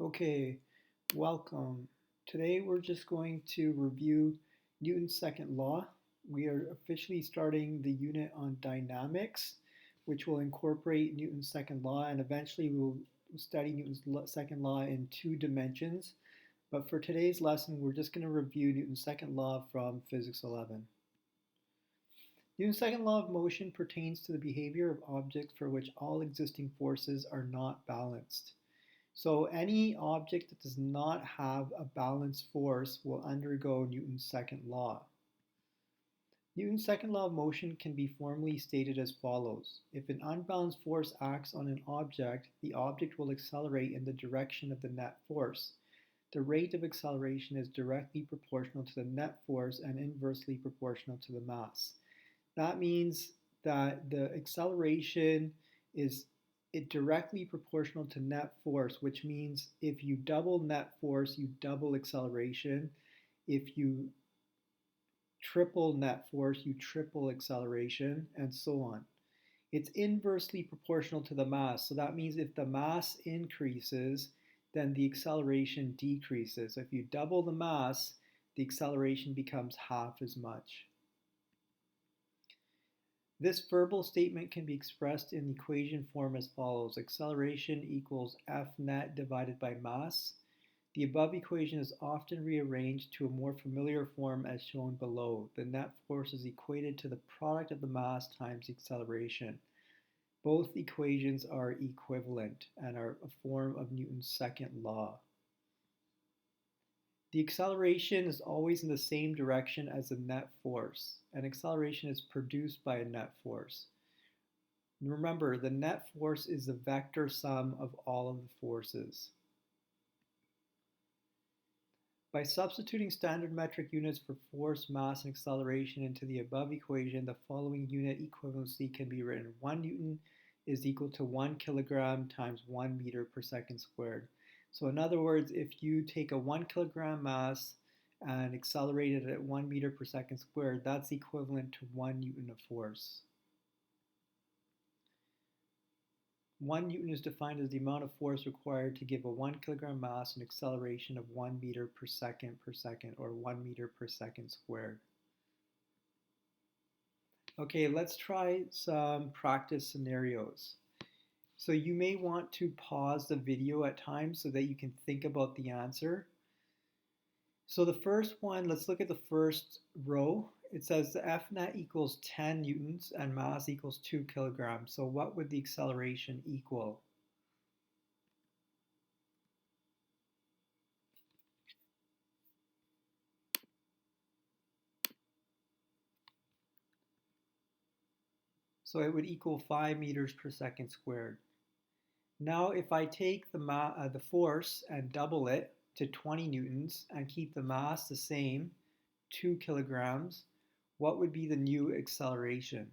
Okay, welcome. Today we're just going to review Newton's second law. We are officially starting the unit on dynamics, which will incorporate Newton's second law, and eventually we'll study Newton's second law in two dimensions. But for today's lesson, we're just going to review Newton's second law from Physics 11. Newton's second law of motion pertains to the behavior of objects for which all existing forces are not balanced. So any object that does not have a balanced force will undergo Newton's second law. Newton's second law of motion can be formally stated as follows. If an unbalanced force acts on an object, the object will accelerate in the direction of the net force. The rate of acceleration is directly proportional to the net force and inversely proportional to the mass. That means that the acceleration is directly proportional to net force, which means if you double net force, you double acceleration. If you triple net force, you triple acceleration, and so on. It's inversely proportional to the mass. So that means if the mass increases, then the acceleration decreases. If you double the mass, the acceleration becomes half as much. This verbal statement can be expressed in equation form as follows. Acceleration equals F net divided by mass. The above equation is often rearranged to a more familiar form as shown below. The net force is equated to the product of the mass times the acceleration. Both equations are equivalent and are a form of Newton's second law. The acceleration is always in the same direction as the net force. An acceleration is produced by a net force. Remember, the net force is the vector sum of all of the forces. By substituting standard metric units for force, mass, and acceleration into the above equation, the following unit equivalency can be written. 1 Newton is equal to 1 kilogram times 1 meter per second squared. So in other words, if you take a 1 kilogram mass and accelerate it at 1 meter per second squared, that's equivalent to 1 Newton of force. 1 Newton is defined as the amount of force required to give a 1 kilogram mass an acceleration of 1 meter per second, or 1 meter per second squared. Okay, let's try some practice scenarios. So you may want to pause the video at times so that you can think about the answer. So the first one, let's look at the first row. It says the F net equals 10 newtons and mass equals 2 kilograms. So what would the acceleration equal? So it would equal 5 meters per second squared. Now if I take the force and double it to 20 newtons and keep the mass the same, 2 kilograms, what would be the new acceleration?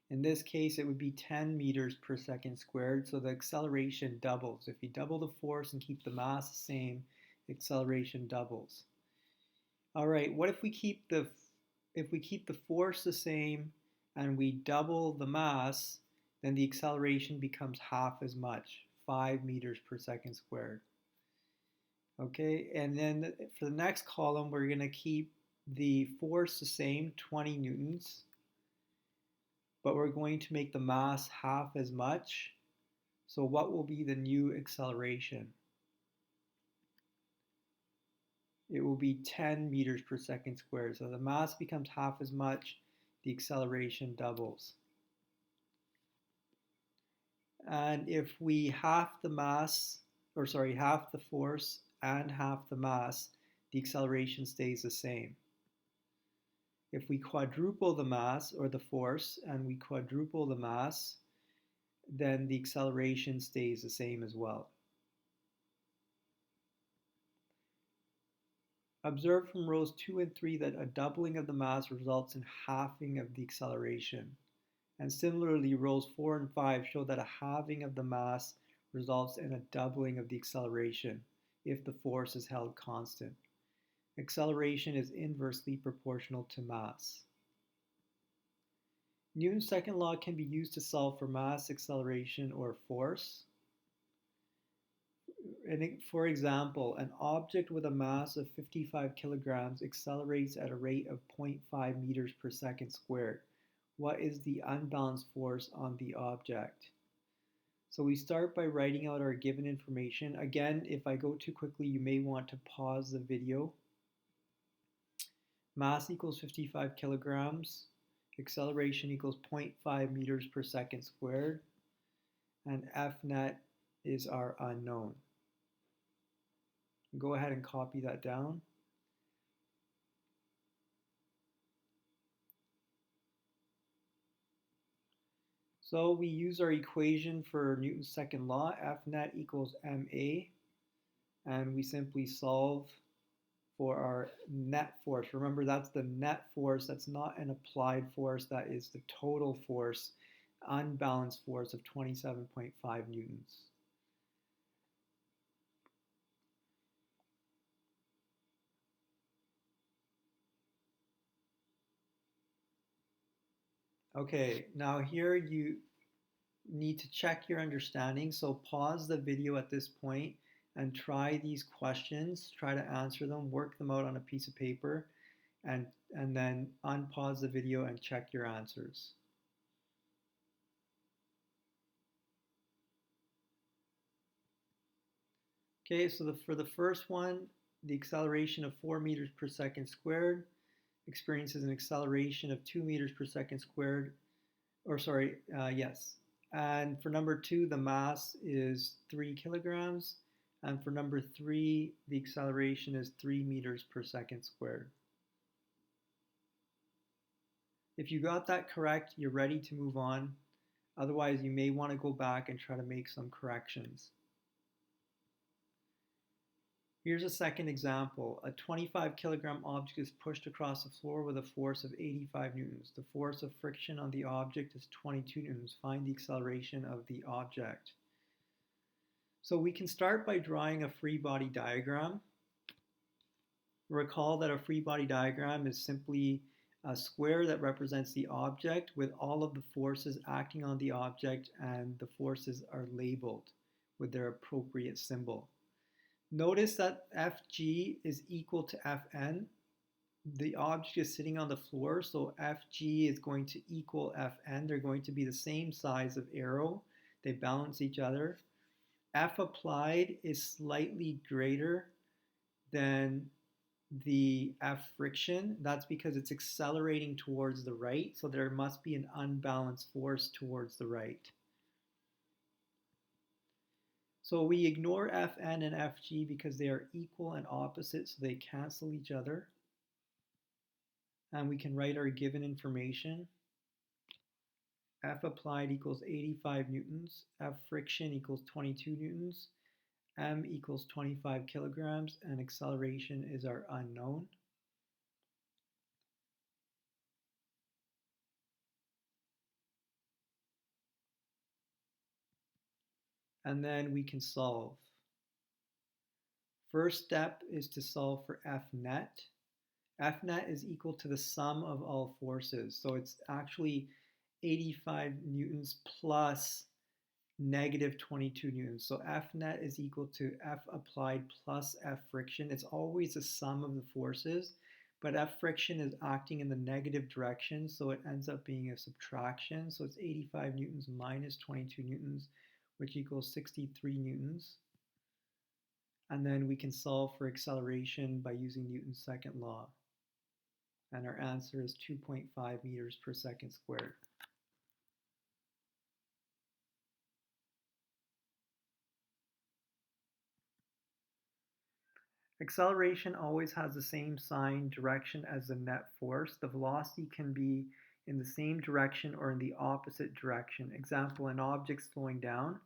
In this case, it would be 10 meters per second squared, so the acceleration doubles. If you double the force and keep the mass the same, acceleration doubles. All right, what if we keep the force the same and we double the mass, then the acceleration becomes half as much, 5 meters per second squared. Okay, and then for the next column, we're going to keep the force the same, 20 newtons, but we're going to make the mass half as much. So what will be the new acceleration? It will be 10 meters per second squared. So the mass becomes half as much, the acceleration doubles. And if we half the force and half the mass, the acceleration stays the same. If we quadruple the mass or the force and we quadruple the mass, then the acceleration stays the same as well. Observe from rows 2 and 3 that a doubling of the mass results in halving of the acceleration. And similarly, rows 4 and 5 show that a halving of the mass results in a doubling of the acceleration if the force is held constant. Acceleration is inversely proportional to mass. Newton's second law can be used to solve for mass, acceleration, or force. For example, an object with a mass of 55 kilograms accelerates at a rate of 0.5 meters per second squared. What is the unbalanced force on the object? So we start by writing out our given information. Again, if I go too quickly, you may want to pause the video. Mass equals 55 kilograms. Acceleration equals 0.5 meters per second squared. And F net is our unknown. Go ahead and copy that down. So we use our equation for Newton's second law, F net equals ma, and we simply solve for our net force. Remember, that's the net force, that's not an applied force, that is the total force, unbalanced force of 27.5 newtons. Okay, now here you need to check your understanding. So pause the video at this point and try these questions, try to answer them, work them out on a piece of paper, and then unpause the video and check your answers. Okay, so for the first one, the acceleration of 4 meters per second squared experiences an acceleration of 2 meters per second squared, yes. And for number 2, the mass is 3 kilograms. And for number 3, the acceleration is 3 meters per second squared. If you got that correct, you're ready to move on. Otherwise, you may want to go back and try to make some corrections. Here's a second example. A 25 kilogram object is pushed across the floor with a force of 85 newtons. The force of friction on the object is 22 newtons. Find the acceleration of the object. So we can start by drawing a free body diagram. Recall that a free body diagram is simply a square that represents the object with all of the forces acting on the object, and the forces are labeled with their appropriate symbol. Notice that Fg is equal to Fn. The object is sitting on the floor, so Fg is going to equal Fn. They're going to be the same size of arrow. They balance each other. F applied is slightly greater than the F friction. That's because it's accelerating towards the right, so there must be an unbalanced force towards the right. So we ignore Fn and Fg because they are equal and opposite, so they cancel each other. And we can write our given information. F applied equals 85 newtons, F friction equals 22 newtons, m equals 25 kilograms, and acceleration is our unknown. And then we can solve. First step is to solve for F net. F net is equal to the sum of all forces. So it's actually 85 newtons plus negative 22 newtons. So F net is equal to F applied plus F friction. It's always the sum of the forces, but F friction is acting in the negative direction, so it ends up being a subtraction. So it's 85 newtons minus 22 newtons, which equals 63 newtons. And then we can solve for acceleration by using Newton's second law. And our answer is 2.5 meters per second squared. Acceleration always has the same sign direction as the net force. The velocity can be in the same direction or in the opposite direction. Example, an object slowing down.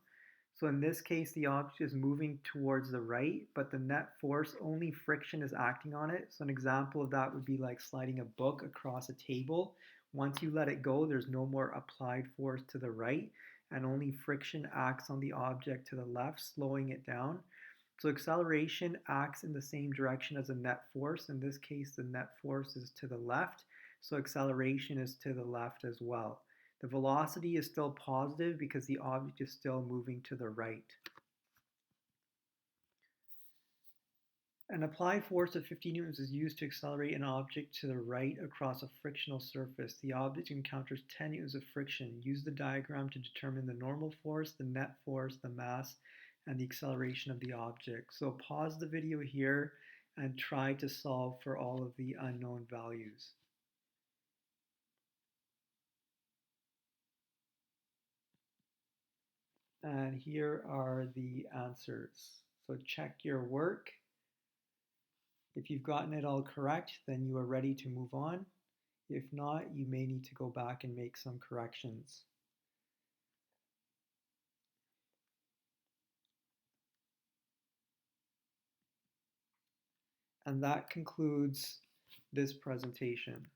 So in this case, the object is moving towards the right, but the net force, only friction is acting on it. So an example of that would be like sliding a book across a table. Once you let it go, there's no more applied force to the right, and only friction acts on the object to the left, slowing it down. So acceleration acts in the same direction as a net force. In this case, the net force is to the left, so acceleration is to the left as well. The velocity is still positive because the object is still moving to the right. An applied force of 50 newtons is used to accelerate an object to the right across a frictional surface. The object encounters 10 newtons of friction. Use the diagram to determine the normal force, the net force, the mass, and the acceleration of the object. So pause the video here and try to solve for all of the unknown values. And here are the answers. So check your work. If you've gotten it all correct, then you are ready to move on. If not, you may need to go back and make some corrections. And that concludes this presentation.